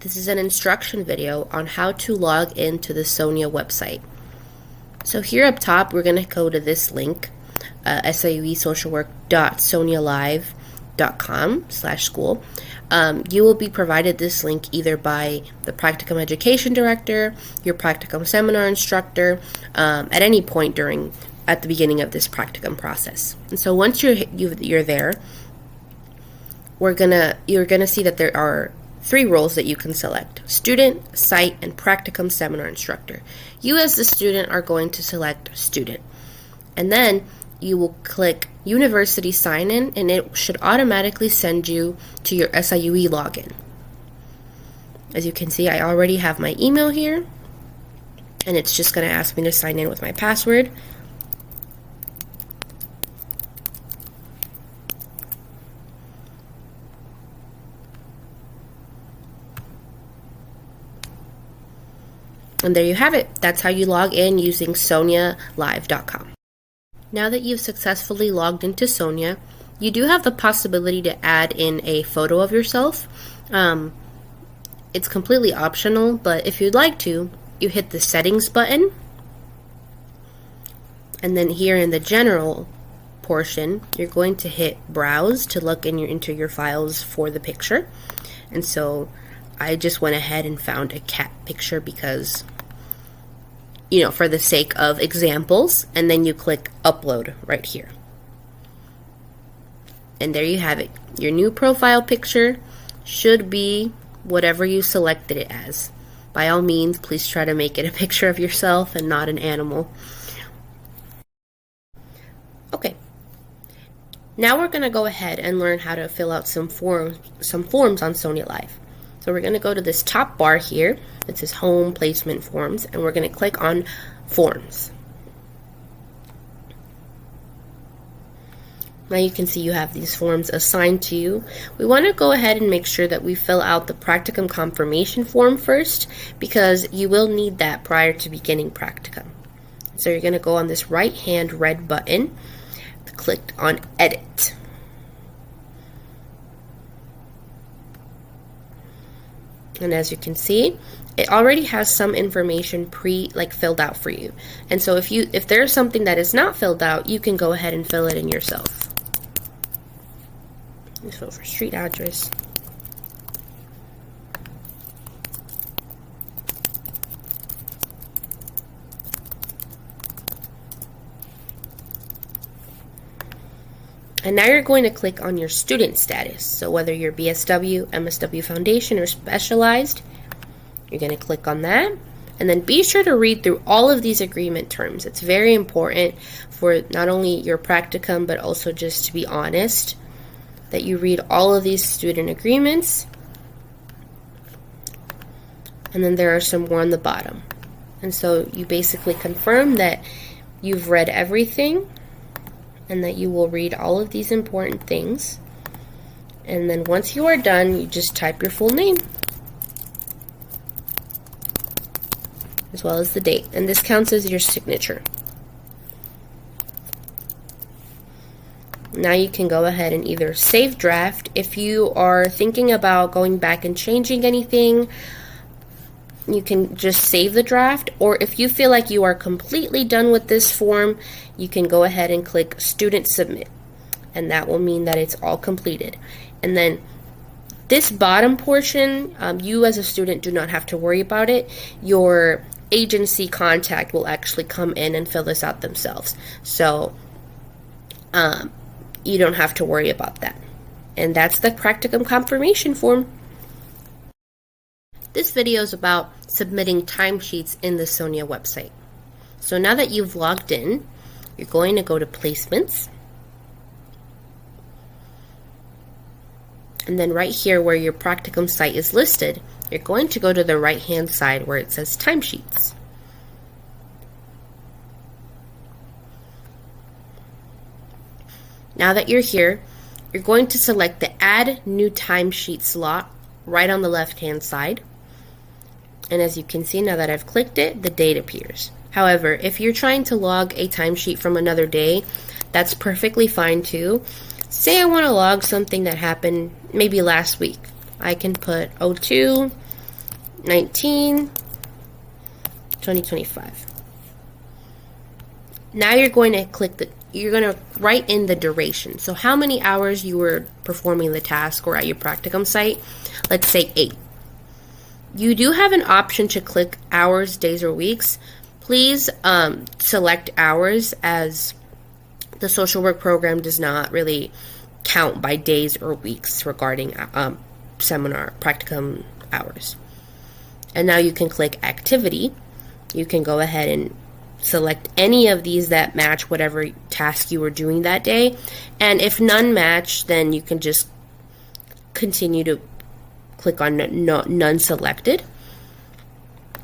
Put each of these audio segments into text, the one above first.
This is an instruction video on how to log into the Sonia website. So here up top, we're going to go to this link, siuesocialwork.sonialive.com/school. You will be provided this link either by the Practicum Education Director, your Practicum Seminar Instructor, at any point at the beginning of this Practicum process. And so once you're there, you're gonna see that there are 3 roles that you can select: student, site, and Practicum Seminar Instructor. You as the student are going to select student. And then you will click University Sign In, and it should automatically send you to your SIUE login. As you can see, I already have my email here, and it's just going to ask me to sign in with my password. And there you have it. That's how you log in using sonialive.com. Now that you've successfully logged into Sonia, you do have the possibility to add in a photo of yourself. It's completely optional, but if you'd like to, you hit the settings button. And then here in the general portion, you're going to hit browse to look into your files for the picture. And so I just went ahead and found a cat picture because, for the sake of examples, and then you click upload right here. And there you have it. Your new profile picture should be whatever you selected it as. By all means, please try to make it a picture of yourself and not an animal. Okay. Now we're going to go ahead and learn how to fill out some forms on Sonia Live. So we're going to go to this top bar here that says Home Placement Forms, and we're going to click on Forms. Now you can see you have these forms assigned to you. We want to go ahead and make sure that we fill out the Practicum Confirmation form first, because you will need that prior to beginning Practicum. So you're going to go on this right-hand red button, click on Edit. And as you can see, it already has some information filled out for you. And so if there's something that is not filled out, you can go ahead and fill it in yourself. Let's go for street address. And now you're going to click on your student status. So whether you're BSW, MSW Foundation, or Specialized, you're going to click on that. And then be sure to read through all of these agreement terms. It's very important for not only your practicum, but also just to be honest, that you read all of these student agreements. And then there are some more on the bottom. And so you basically confirm that you've read everything, and that you will read all of these important things. And then once you are done, you just type your full name, as well as the date. And this counts as your signature. Now you can go ahead and either save draft if you are thinking about going back and changing anything. You can just save the draft, or if you feel like you are completely done with this form, you can go ahead and click Student Submit, and that will mean that it's all completed. And then this bottom portion, you as a student do not have to worry about it. Your agency contact will actually come in and fill this out themselves. So you don't have to worry about that. And that's the Practicum Confirmation form. This video is about submitting timesheets in the Sonia website. So now that you've logged in, you're going to go to Placements. And then right here where your Practicum site is listed, you're going to go to the right-hand side where it says Timesheets. Now that you're here, you're going to select the Add New Timesheet slot right on the left-hand side. And as you can see, now that I've clicked it, the date appears. However, if you're trying to log a timesheet from another day, that's perfectly fine too. Say I want to log something that happened maybe last week. I can put 02 19, 2025. Now you're going to you're going to write in the duration. So how many hours you were performing the task or at your practicum site. Let's say 8. You do have an option to click hours, days, or weeks. Please select hours, as the social work program does not really count by days or weeks regarding seminar practicum hours. And now you can click activity. You can go ahead and select any of these that match whatever task you were doing that day. And if none match, then you can just continue to click on none selected.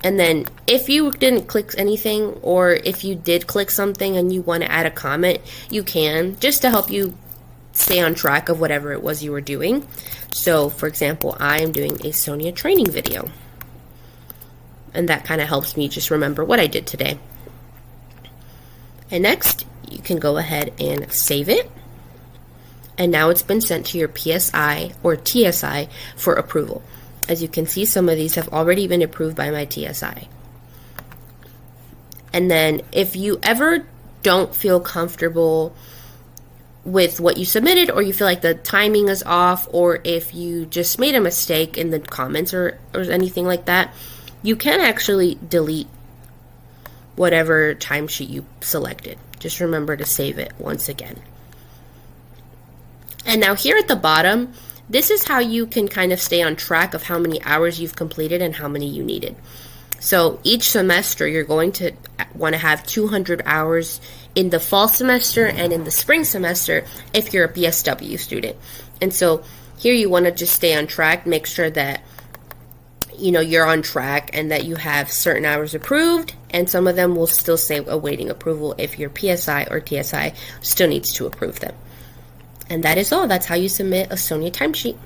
And then if you didn't click anything, or if you did click something and you want to add a comment, you can, just to help you stay on track of whatever it was you were doing. So for example, I am doing a Sonia training video, and that kind of helps me just remember what I did today. And next, you can go ahead and save it. And now it's been sent to your PSI or TSI for approval. As you can see, some of these have already been approved by my TSI. And then if you ever don't feel comfortable with what you submitted, or you feel like the timing is off, or if you just made a mistake in the comments or anything like that, you can actually delete whatever timesheet you selected. Just remember to save it once again. And now here at the bottom, this is how you can kind of stay on track of how many hours you've completed and how many you needed. So each semester, you're going to want to have 200 hours in the fall semester and in the spring semester if you're a BSW student. And so here you want to just stay on track, make sure that you're on track and that you have certain hours approved, and some of them will still say awaiting approval if your PSI or TSI still needs to approve them. And that is all. That's how you submit a Sonia timesheet.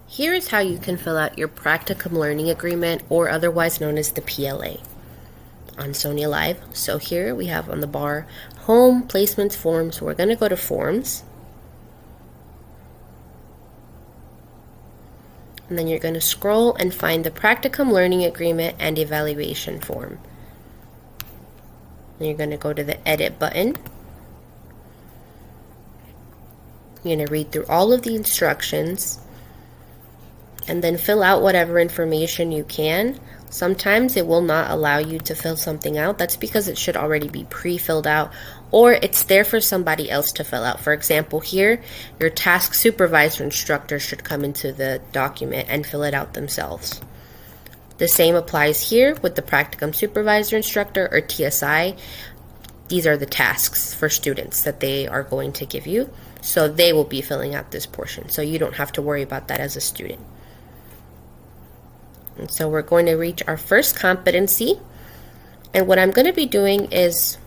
Here is how you can fill out your Practicum Learning Agreement, or otherwise known as the PLA, on Sonia Live. So here we have on the bar, Home, Placements, Forms. So we're going to go to Forms. And then you're going to scroll and find the Practicum Learning Agreement and Evaluation Form. Then you're going to go to the Edit button. You're going to read through all of the instructions and then fill out whatever information you can. Sometimes it will not allow you to fill something out. That's because it should already be pre-filled out, or it's there for somebody else to fill out. For example, here, your task supervisor instructor should come into the document and fill it out themselves. The same applies here with the Practicum supervisor instructor or TSI. These are the tasks for students that they are going to give you. So they will be filling out this portion. So you don't have to worry about that as a student. And so we're going to reach our first competency. And what I'm going to be doing is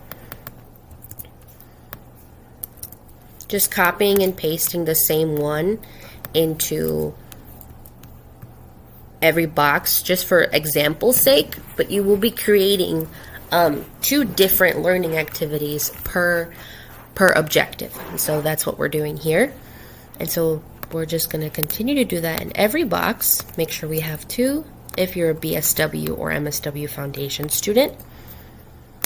just copying and pasting the same one into every box just for example's sake. But you will be creating 2 different learning activities per objective. And so that's what we're doing here. And so we're just going to continue to do that in every box. Make sure we have 2 if you're a BSW or MSW Foundation student.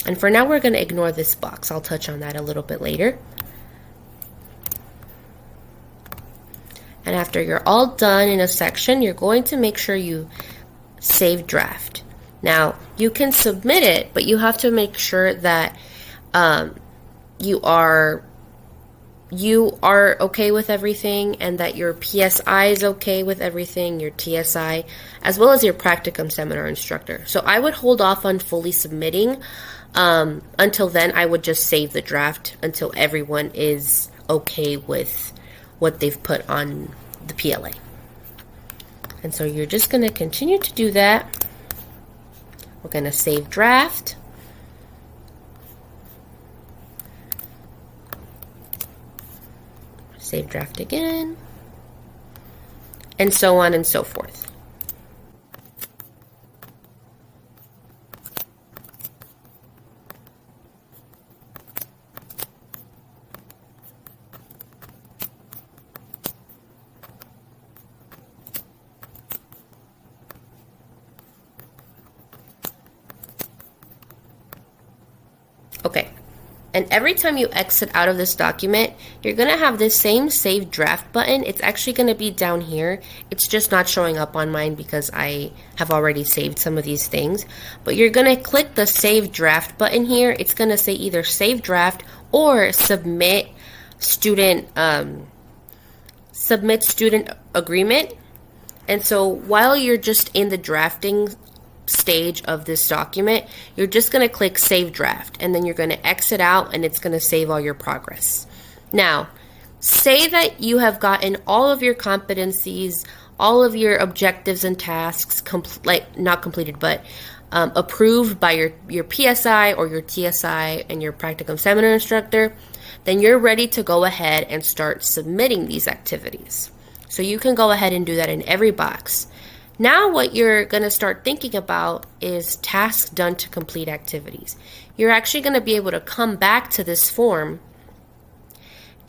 And for now, we're going to ignore this box. I'll touch on that a little bit later. And after you're all done in a section, you're going to make sure you save draft. Now, you can submit it, but you have to make sure that you are okay with everything, and that your PSI is okay with everything, your TSI, as well as your Practicum seminar instructor. So I would hold off on fully submitting. Until then, I would just save the draft until everyone is okay with what they've put on the PLA. And so you're just going to continue to do that. We're going to save draft. Save draft again, and so on and so forth. Okay. And every time you exit out of this document, you're going to have this same Save Draft button. It's actually going to be down here. It's just not showing up on mine because I have already saved some of these things. But you're going to click the Save Draft button here. It's going to say either Save Draft or Submit Student Agreement. And so while you're just in the drafting stage of this document, you're just going to click Save Draft, and then you're going to exit out, and it's going to save all your progress. Now, say that you have gotten all of your competencies, all of your objectives and tasks, not completed, but approved by your PSI or your TSI and your Practicum seminar instructor. Then you're ready to go ahead and start submitting these activities. So you can go ahead and do that in every box. Now what you're going to start thinking about is tasks done to complete activities. You're actually going to be able to come back to this form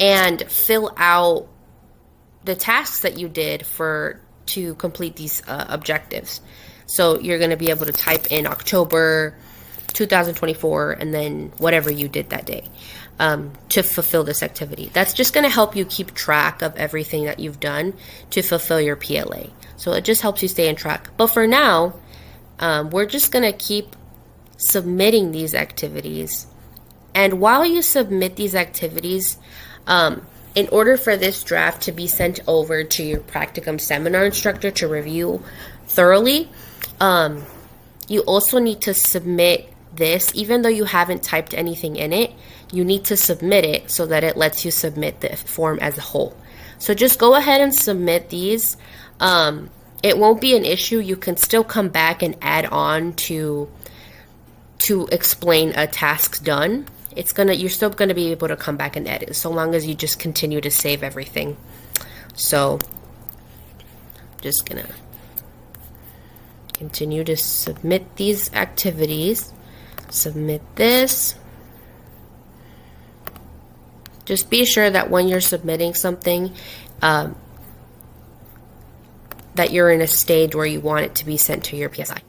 and fill out the tasks that you did to complete these objectives. So you're going to be able to type in October 2024 and then whatever you did that day to fulfill this activity. That's just going to help you keep track of everything that you've done to fulfill your PLA. So it just helps you stay on track. But for now, we're just going to keep submitting these activities. And while you submit these activities, in order for this draft to be sent over to your Practicum seminar instructor to review thoroughly, you also need to submit this. Even though you haven't typed anything in it, you need to submit it so that it lets you submit the form as a whole. So just go ahead and submit these. It won't be an issue. You can still come back and add on to explain a task done. You're still gonna be able to come back and edit so long as you just continue to save everything. So just gonna continue to submit these activities. Submit this. Just be sure that when you're submitting something, that you're in a stage where you want it to be sent to your PSI.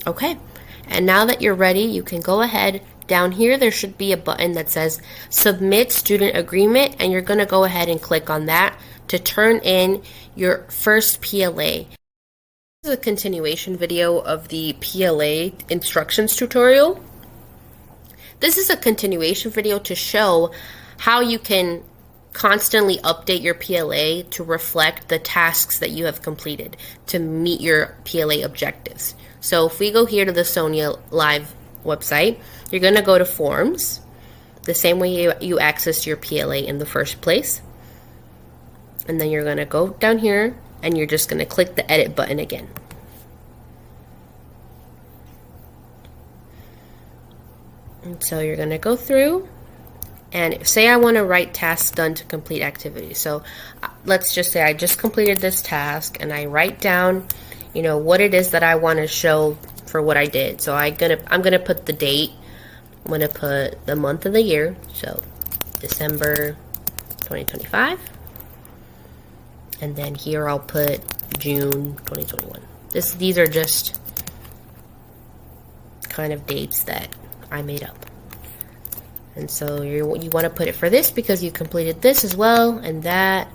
Okay, and now that you're ready, you can go ahead. Down here, there should be a button that says Submit Student Agreement, and you're going to go ahead and click on that to turn in your first PLA. This is a continuation video of the PLA instructions tutorial. This is a continuation video to show how you can constantly update your PLA to reflect the tasks that you have completed to meet your PLA objectives. So if we go here to the Sonia Live website, you're going to go to Forms, the same way you accessed your PLA in the first place. And then you're going to go down here and you're just going to click the Edit button again. And so you're going to go through and say I want to write tasks done to complete activities. So let's just say I just completed this task and I write down, what it is that I want to show for what I did. So I'm gonna put the date. I'm gonna put the month of the year, so December 2025, and then here I'll put June 2021. These are just kind of dates that I made up. And so you want to put it for this because you completed this as well and that.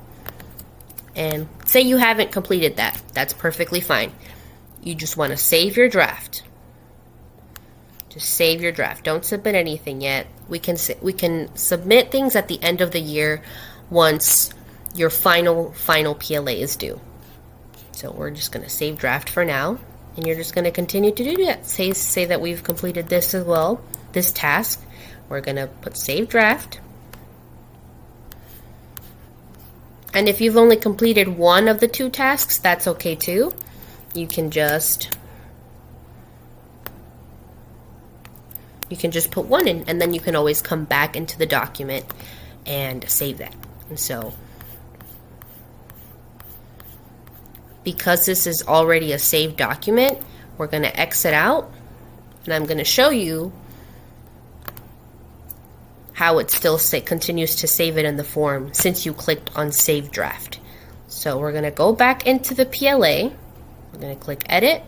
And say you haven't completed that. That's perfectly fine. You just want to save your draft. Just save your draft. Don't submit anything yet. We can submit things at the end of the year once your final PLA is due. So we're just going to save draft for now, and you're just going to continue to do that. Say that we've completed this as well, this task. We're going to put save draft. And if you've only completed one of the two tasks, that's okay too. You can just put one in, and then you can always come back into the document and save that. And so because this is already a saved document, we're going to exit out, and I'm going to show you how it still continues to save it in the form since you clicked on Save Draft. So we're going to go back into the PLA. We're going to click Edit,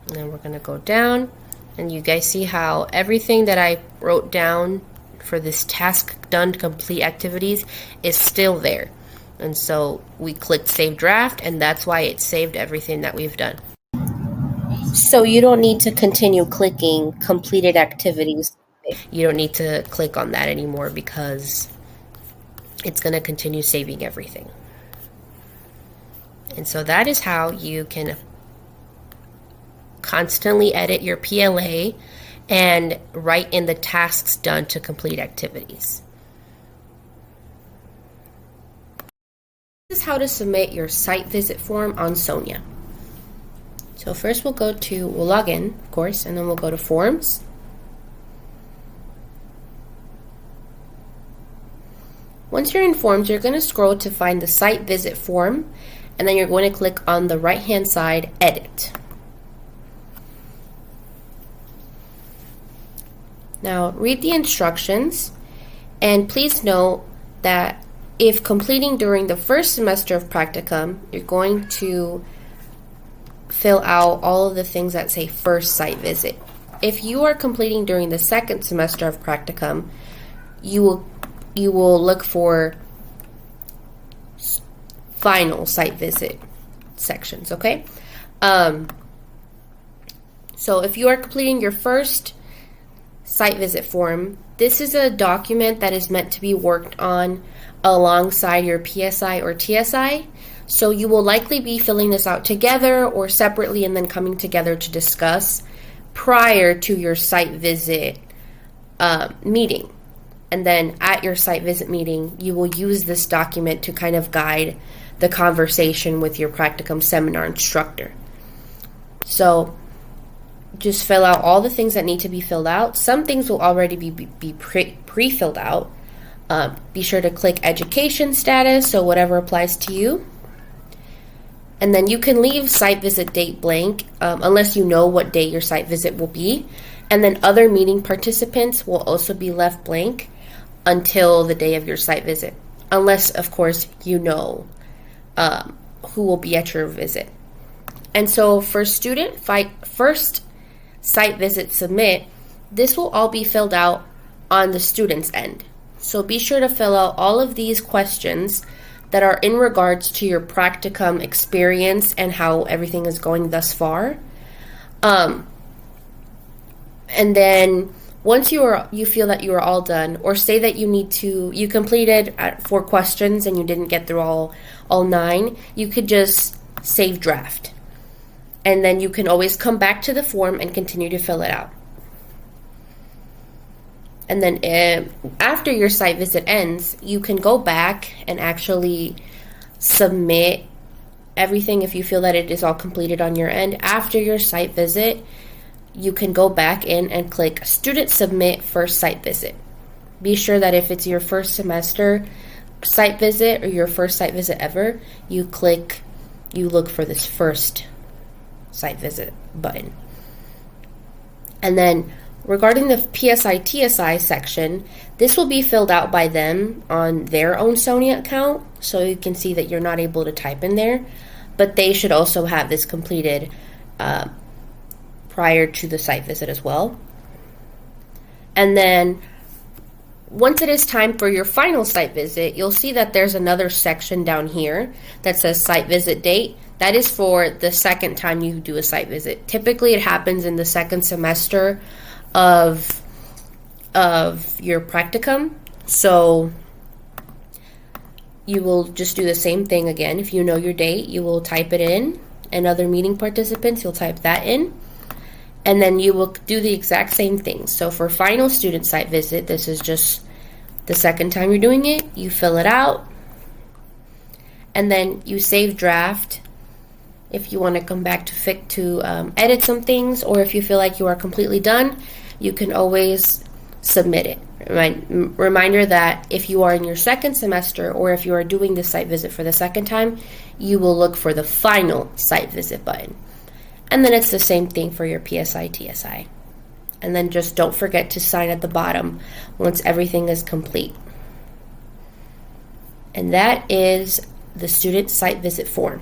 and then we're going to go down, and you guys see how everything that I wrote down for this task done to complete activities is still there. And so we clicked Save Draft, and that's why it saved everything that we've done. So you don't need to continue clicking completed activities. You don't need to click on that anymore because it's going to continue saving everything. And so that is how you can constantly edit your PLA and write in the tasks done to complete activities. This is how to submit your site visit form on Sonia. So first we'll log in, of course, and then we'll go to Forms. Once you're in Forms, you're going to scroll to find the site visit form, and then you're going to click on the right-hand side, Edit. Now, read the instructions, and please note that if completing during the first semester of Practicum, you're going to fill out all of the things that say first site visit. If you are completing during the second semester of Practicum, you will look for final site visit sections, okay? So if you are completing your first site visit form, this is a document that is meant to be worked on alongside your PSI or TSI. So you will likely be filling this out together or separately and then coming together to discuss prior to your site visit meeting. And then at your site visit meeting, you will use this document to kind of guide the conversation with your Practicum seminar instructor. So just fill out all the things that need to be filled out. Some things will already be pre-filled out. Be sure to click Education Status, so whatever applies to you. And then you can leave site visit date blank unless you know what date your site visit will be. And then other meeting participants will also be left blank until the day of your site visit. Unless, of course, you know who will be at your visit. And so for student first site visit submit, this will all be filled out on the student's end. So be sure to fill out all of these questions that are in regards to your Practicum experience and how everything is going thus far. And then once you feel that you are all done, or say that you completed 4 questions and you didn't get through all 9, you could just save draft. And then you can always come back to the form and continue to fill it out. And then after your site visit ends, you can go back and actually submit everything if you feel that it is all completed on your end. After your site visit, you can go back in and click Student Submit First Site Visit. Be sure that if it's your first semester site visit or your first site visit ever, you look for this first site visit button. And then regarding the PSI TSI section, this will be filled out by them on their own Sonia account, so you can see that you're not able to type in there, but they should also have this completed prior to the site visit as well. And then once it is time for your final site visit, you'll see that there's another section down here that says site visit date. That is for the second time you do a site visit. Typically it happens in the second semester of your Practicum. So you will just do the same thing again. If you know your date, you will type it in, and other meeting participants, you'll type that in. And then you will do the exact same thing. So for final student site visit, this is just the second time you're doing it. You fill it out, and then you save draft if you want to come back to edit some things, or if you feel like you are completely done, you can always submit it. Reminder that if you are in your second semester, or if you are doing the site visit for the second time, you will look for the final site visit button. And then it's the same thing for your PSI TSI. And then just don't forget to sign at the bottom once everything is complete. And that is the student site visit form.